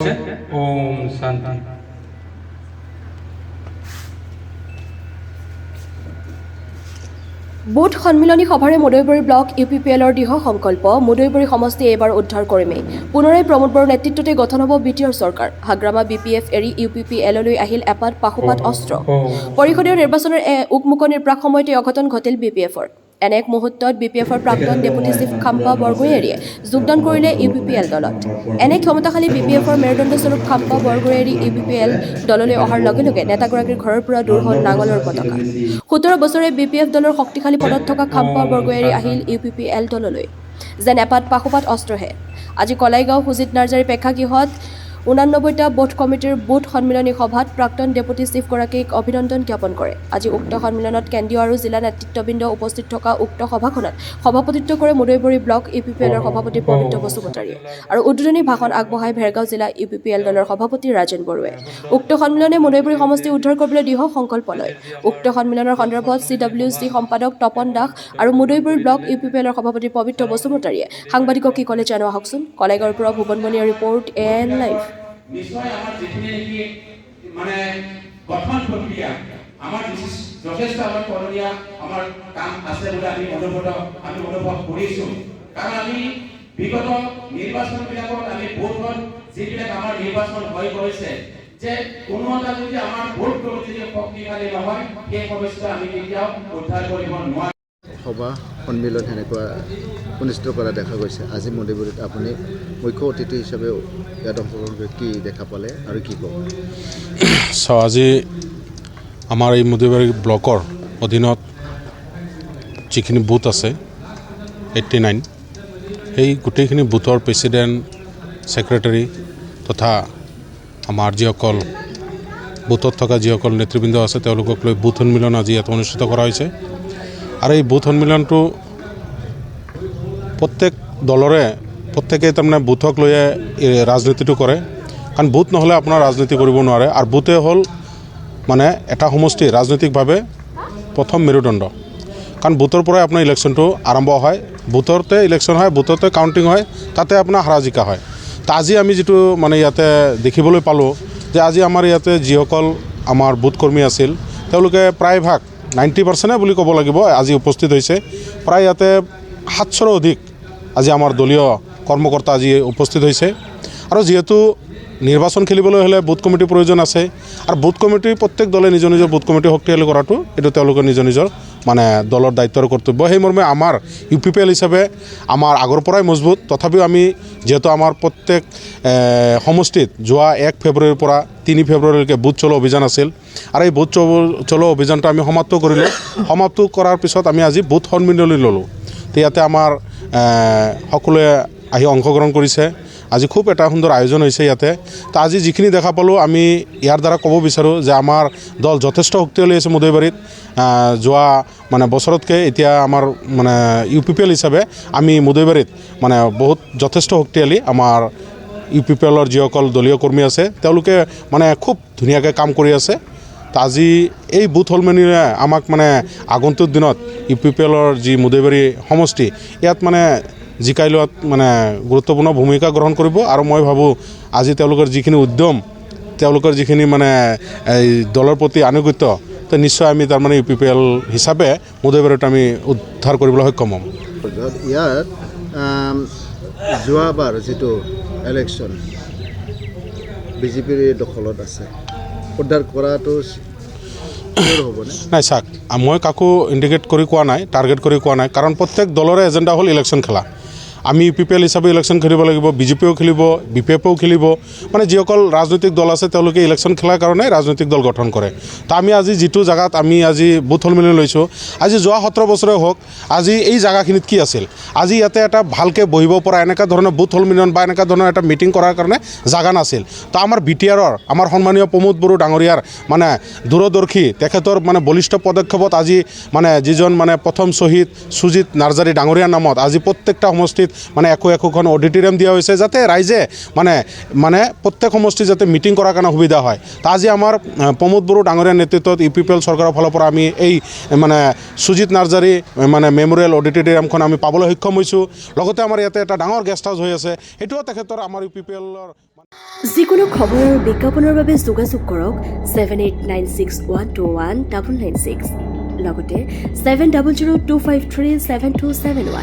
Om Shanti. Booth সন্মিলনী সভাৰে মুদৈবৰী block ইউপিপিএলৰ দৃঢ় সংকল্প মুদৈবৰী সমষ্টি এইবাৰ উদ্ধাৰ কৰিমেই পুনৰাই প্ৰমোদ বড়োৰ নেতৃত্বতে গঠন হ'ব বিটিআৰ চৰকাৰ হাগ্ৰামা বিপিএফ এৰি ইউপিপিএললৈ আহিল এপাত পাশুপাত অস্ত্ৰ পৰিষদীয় নিৰ্বাচনৰ উকমুকনিৰ প্ৰাক সময়তে অঘটন ঘটিল বিপিএফৰ এনে এক মুহূৰ্তত বিপিএফৰ প্ৰাক্তন ডেপুটি চিফ খাম্পা বৰগোহাঞিয়ে যোগদান কৰিলে ইউপিপিএল দলত এনে ক্ষমতাশালী বিপিএফৰ মেৰুদণ্ডস্বৰূপ খাম্পা বৰগোহাঞি ইউপিপিএল দললৈ অহাৰ লগে লগে নেতাগৰাকীৰ ঘৰৰ পৰা দূৰ হ'ল নাঙলৰ পতাকা 17 বছৰে বিপিএফ দলৰ শক্তিশালী পদত থকা খাম্পা বৰগোহাঞি আহিল ইউপিপিএল দললৈ যেন এপাত পাশুপাত অস্ত্ৰহে আজি কলাইগাঁও সুজিত নাৰ্জাৰী প্ৰেক্ষাগৃহত 89টা বুথ কমিটিৰ বুথ সন্মিলনী সভাত প্ৰাক্তন ডেপুটি চিফগৰাকীক অভিনন্দন জ্ঞাপন কৰে আজি উক্ত সন্মিলনত কেন্দ্ৰীয় আৰু জিলা নেতৃত্ববৃন্দ উপস্থিত থকা উক্ত সভাখনত সভাপতিত্ব কৰে মুদৈবৰী ব্লক ইউপিপিএলৰ সভাপতি পবিত্ৰ বসুমতাৰীয়ে আৰু উদ্বোধনী ভাষণ আগবঢ়াই ভেৰগাঁও জিলা ইউপিপিএল দলৰ সভাপতি ৰাজেন বড়োৱে উক্ত সন্মিলনে মুদৈবৰী সমষ্টি উদ্ধাৰ কৰিবলৈ দৃঢ় সংকল্প লয় উক্ত সন্মিলনৰ সন্দৰ্ভত CWC সম্পাদক তপন দাস আৰু মুদৈবৰী ব্লক ইউপিপিএলৰ সভাপতি পবিত্ৰ বসুমতাৰীয়ে সাংবাদিকক কি ক'লে জানো আহকচোন কলাইগাঁৱৰ পৰা ভুৱন বনিয়াৰ ৰিপৰ্ট এন লাইভ নিশ্চয় আমাৰ যিখিনি নেকি মানে গঠন প্ৰক্ৰিয়া আমাৰ যথেষ্ট আমাৰ কৰণীয় আমাৰ কাম আছে বুলি আমি অনুভৱ কৰিছোঁ কাৰণ আমি বিগত নিৰ্বাচনবিলাকত আমি ভোটত যিবিলাক আমাৰ নিৰ্বাচন হৈ গৈছে যে কোনো এটা যদি আমাৰ ভোট যদি শক্তিশালী নহয় সেই সমস্যা আমি কেতিয়াও উদ্ধাৰ কৰিব নোৱাৰোঁ সভা সন্মিলন সেনেকুৱা অনুষ্ঠিত কৰা দেখা গৈছে আজি মুদৈবৰীত আপুনি মুখ্য অতিথি হিচাপে ইয়াত অংশগ্ৰহণ কৰি কি দেখা পালে আৰু কি ক'ব আজি আমাৰ এই মুদৈবৰী ব্লকৰ অধীনত যিখিনি বুথ আছে 89 সেই গোটেইখিনি বুথৰ প্ৰেচিডেণ্ট ছেক্ৰেটাৰী তথা আমাৰ যিসকল বুথত থকা যিসকল নেতৃবৃন্দ আছে তেওঁলোকক লৈ বুথ সন্মিলন আজি ইয়াত অনুষ্ঠিত কৰা হৈছে আৰু এই বুথ সন্মিলনটো প্ৰত্যেক দলৰে প্ৰত্যেকেই তাৰমানে বুথক লৈয়ে ৰাজনীতিটো কৰে কাৰণ বুথ নহ'লে আপোনাৰ ৰাজনীতি কৰিব নোৱাৰে আৰু বুথে হ'ল মানে এটা সমষ্টি ৰাজনৈতিকভাৱে প্ৰথম মেৰুদণ্ড কাৰণ বুথৰ পৰাই আপোনাৰ ইলেকশ্যনটো আৰম্ভ হয় বুথতে ইলেকশ্যন হয় বুথতে কাউণ্টিং হয় তাতে আপোনাৰ হাৰা জিকা হয় তো আজি আমি যিটো মানে ইয়াতে দেখিবলৈ পালোঁ যে আজি আমাৰ ইয়াতে যিসকল আমাৰ বুথ কৰ্মী আছিল তেওঁলোকে প্ৰায়ভাগ 90% বুলি ক'ব লাগিব আজি উপস্থিত হৈছে প্ৰায় ইয়াতে 700ৰো অধিক আজি আমাৰ দলীয় কৰ্মকৰ্তা আজি উপস্থিত হৈছে আৰু যেহেতু নিৰ্বাচন খেলিবলৈ হ'লে বুথ কমিটিৰ প্ৰয়োজন আছে আৰু বুথ কমিটি প্ৰত্যেক দলে নিজৰ নিজৰ বুথ কমিটি শক্তিশালী কৰাটো এইটো তেওঁলোকৰ নিজৰ নিজৰ মানে দলৰ দায়িত্ব আৰু কৰ্তব্য সেই মৰ্মে আমাৰ ইউপিপিএল হিচাপে আমাৰ আগৰ পৰাই মজবুত তথাপিও আমি যেহেতু আমাৰ প্ৰত্যেক সমষ্টিত যোৱা 1 ফেব্ৰুৱাৰীৰ পৰা 3 ফেব্ৰুৱাৰীলৈকে বুথ চলো অভিযান আছিল আৰু এই বুথ চলো অভিযানটো আমি সমাপ্ত কৰিলোঁ সমাপ্ত কৰাৰ পিছত আমি আজি বুথ সন্মিলনী ল'লোঁ তো ইয়াতে আমাৰ সকলোৱে আহি অংশগ্ৰহণ কৰিছে আজি খুব এটা সুন্দৰ আয়োজন হৈছে ইয়াতে তো আজি যিখিনি দেখা পালোঁ আমি ইয়াৰ দ্বাৰা ক'ব বিচাৰোঁ যে আমাৰ দল যথেষ্ট শক্তিশালী আছে মুদৈবাৰীত যোৱা মানে বছৰতকৈ এতিয়া আমাৰ মানে ইউপিপিএল হিচাপে আমি মুদৈবাৰীত মানে বহুত যথেষ্ট শক্তিশালী আমাৰ ইউপিপিএলৰ যিসকল দলীয় কৰ্মী আছে তেওঁলোকে মানে খুব ধুনীয়াকৈ কাম কৰি আছে তো আজি এই বুথ সন্মিলনে আমাক মানে আগন্তুক দিনত ইউপিপিএলৰ যি মুদৈবাৰী সমষ্টি ইয়াত মানে জিকাই লোৱাত মানে গুৰুত্বপূৰ্ণ ভূমিকা গ্ৰহণ কৰিব আৰু মই ভাবোঁ আজি তেওঁলোকৰ যিখিনি উদ্যম তেওঁলোকৰ যিখিনি মানে এই দলৰ প্ৰতি আনুগত্য তো নিশ্চয় আমি তাৰমানে ইউপিপিএল হিচাপে মুদৈবাৰীত আমি উদ্ধাৰ কৰিবলৈ সক্ষম হ'ম ইয়াত যোৱাবাৰ যিটো ইলেকশ্যন বিজেপিৰ দখলত আছে উদ্ধাৰ কৰাটো হ'বনে নাই চাওক মই কাকো ইণ্ডিকেট কৰি কোৱা নাই টাৰ্গেট কৰি কোৱা নাই কাৰণ প্ৰত্যেক দলৰে এজেণ্ডা হ'ল ইলেকশ্যন খেলা আমি ইউপিপিএল হিচাপে ইলেকশ্যন খেলিব লাগিব বিজেপিও খেলিব বিপিএফও খেলিব মানে যিসকল ৰাজনৈতিক দল আছে তেওঁলোকে ইলেকশ্যন খেলাৰ কাৰণে ৰাজনৈতিক দল গঠন কৰে তো আমি আজি যিটো জেগাত আমি আজি বুথ সন্মিলন লৈছোঁ আজি যোৱা 17 বছৰে হওক আজি এই জেগাখিনিত কি আছিল আজি ইয়াতে এটা ভালকৈ বহিব পৰা এনেকুৱা ধৰণৰ বুথ সন্মিলন বা এনেকুৱা ধৰণৰ এটা মিটিং কৰাৰ কাৰণে জেগা নাছিল তো আমাৰ বিটিআৰৰ আমাৰ সন্মানীয় প্ৰমোদ বড়ো ডাঙৰীয়াৰ মানে দূৰদৰ্শী তেখেতৰ মানে বলিষ্ঠ পদক্ষেপত আজি মানে যিজন মানে প্ৰথম শ্বহীদ সুজিত নাৰ্জাৰী ডাঙৰীয়াৰ নামত আজি প্ৰত্যেকটা সমষ্টিত মানে একোখন অডিটৰিয়াম দিয়া হৈছে যাতে ৰাইজে মানে প্ৰত্যেক সমষ্টি যাতে মিটিং কৰাৰ কাৰণে সুবিধা হয় তো আজি আমাৰ প্ৰমোদ বড়ো ডাঙৰীয়াৰ নেতৃত্বত ইউপিপিএল চৰকাৰৰ ফালৰ পৰা আমি এই মানে সুজিত নাৰ্জাৰী মানে মেমৰিয়েল অডিটৰিয়ামখন আমি পাবলৈ সক্ষম হৈছোঁ লগতে আমাৰ ইয়াতে এটা ডাঙৰ গেষ্ট হাউচ হৈ আছে সেইটোও তেখেতৰ আমাৰ ইউপিপিএলৰ যিকোনো খবৰ আৰু বিজ্ঞাপনৰ বাবে যোগাযোগ কৰক 7896121996 লগতে 7002537271